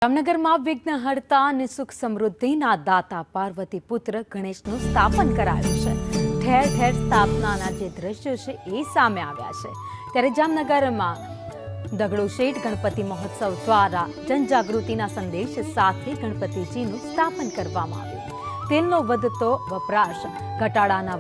જામનગરમાં વિઘ્નહર્તા અને સુખ સમૃદ્ધિના દાતા પાર્વતી પુત્ર ગણેશનું સ્થાપન કરાયું છે। ઠેર ઠેર સ્થાપનાના જે દ્રશ્યો છે એ સામે આવ્યા છે। ત્યારે જામનગરમાં દગડો શેઠ ગણપતિ મહોત્સવ દ્વારા જનજાગૃતિના સંદેશ સાથે ગણપતિજીનું સ્થાપન કરવામાં આવ્યું। તેલનો વધતો વપરાશ ઘટાડાના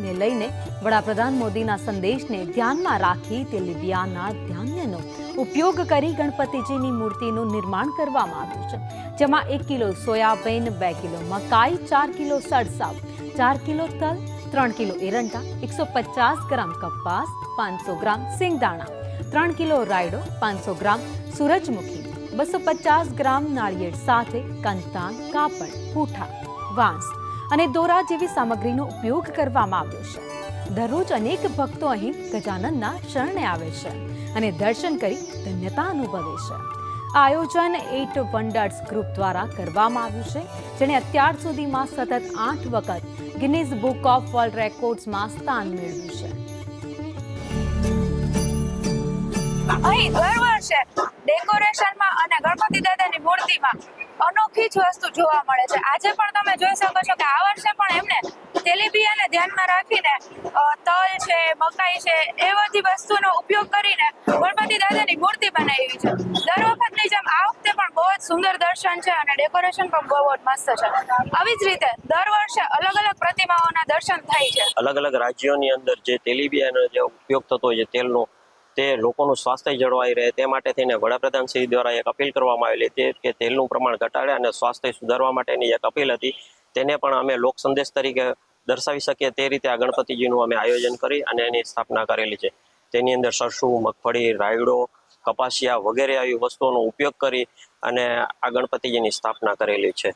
ને લઈને વડાપ્રધાન મોદીના સંદેશને ધ્યાનમાં રાખી તેલીબિયાંના ધાન્યનો ઉપયોગ કરી ગણપતિજીની મૂર્તિનું નિર્માણ કરવામાં આવ્યું છે, જેમાં 1 કિલો સોયાબીન, 2 કિલો મકાઈ, 4 કિલો સરસવ, 4 કિલો તલ, 3 કિલો એરંડા, 150 ગ્રામ કપાસ, 500 ગ્રામ સિંગદાણા, 3 કિલો રાયડો, 500 ગ્રામ સૂરજમુખી, 250 ગ્રામ નાળિયેર સાથે કંતાન, કાપડ, પૂઠા, વાંસ અને દોરા જેવી સામગ્રીનો ઉપયોગ કરવામાં આવ્યો છે। દરરોજ અનેક ભક્તો અહીં ગજાનનના શરણે આવે છે અને દર્શન કરી ધન્યતા અનુભવે છે। આ આયોજન 8 વન્ડર્સ ગ્રુપ દ્વારા કરવામાં આવ્યું છે, જેણે અત્યાર સુધીમાં સતત 8 વખત ગિનીઝ બુક ઓફ વર્લ્ડ રેકોર્ડ્સમાં સ્થાન મેળવ્યું છે। અહીં દર વર્ષે ડેકોરેશનમાં અને ગણપતિ દાદાની મૂર્તિમાં અનોખી જ વસ્તુ જોવા મળે છે। આજે પણ તમે જોઈ શકો છો કે આ વર્ષે પણ એમને તેલીબિયાંને ધ્યાનમાં રાખીને તલ છે, મકાઈ છે, એ બધી વસ્તુનો ઉપયોગ કરીને ગણપતિ દાદાની મૂર્તિ બનાવી છે। દર વખતની જેમ આ વખતે પણ બહુ જ સુંદર દર્શન છે અને ડેકોરેશન પણ બહુ જ મસ્ત છે। આવી જ રીતે દર વર્ષે અલગ અલગ પ્રતિમાઓના દર્શન થાય છે। અલગ અલગ રાજ્યોની અંદર જે તેલીબિયાંનો જે ઉપયોગ થતો હોય છે તેલનો, તે લોકોનું સ્વાસ્થ્ય જળવાઈ રહે તે માટે થઈને વડાપ્રધાન શ્રી દ્વારા એક અપીલ કરવામાં આવેલી હતી કે તેલનું પ્રમાણ ઘટાડે અને સ્વાસ્થ્ય સુધારવા માટેની એક અપીલ હતી। તેને પણ અમે લોક સંદેશ તરીકે દર્શાવી શકીએ તે રીતે આ ગણપતિજીનું અમે આયોજન કરી અને એની સ્થાપના કરેલી છે। તેની અંદર સરસું, મગફળી, રાયડો, કપાસિયા વગેરે આવી વસ્તુઓનો ઉપયોગ કરી અને આ ગણપતિજીની સ્થાપના કરેલી છે।